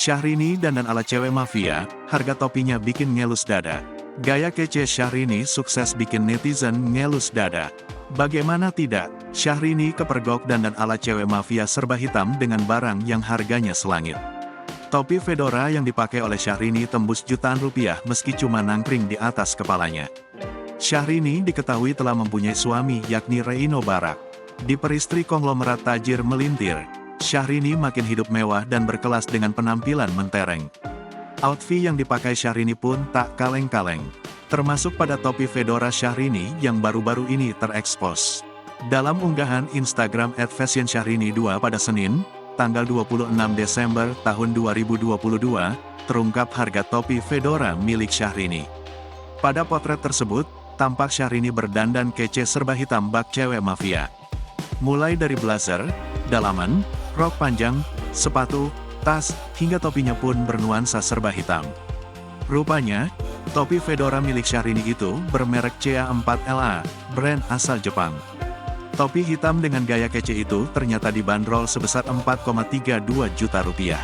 Syahrini dandan ala cewek mafia, harga topinya bikin ngelus dada. Gaya kece Syahrini sukses bikin netizen ngelus dada. Bagaimana tidak, Syahrini kepergok dandan ala cewek mafia serba hitam dengan barang yang harganya selangit. Topi fedora yang dipakai oleh Syahrini tembus jutaan rupiah meski cuma nangkring di atas kepalanya. Syahrini diketahui telah mempunyai suami yakni Reino Barak. Diperistri konglomerat tajir melintir, Syahrini makin hidup mewah dan berkelas dengan penampilan mentereng. Outfit yang dipakai Syahrini pun tak kaleng-kaleng, termasuk pada topi fedora Syahrini yang baru-baru ini terekspos. Dalam unggahan Instagram @fashionsyahrini2 pada Senin, tanggal 26 Desember tahun 2022, terungkap harga topi fedora milik Syahrini. Pada potret tersebut, tampak Syahrini berdandan kece serba hitam bak cewek mafia. Mulai dari blazer, dalaman, rok panjang, sepatu, tas, hingga topinya pun bernuansa serba hitam. Rupanya, topi fedora milik Syahrini itu bermerek CA4LA, brand asal Jepang. Topi hitam dengan gaya kece itu ternyata dibanderol sebesar 4,32 juta rupiah.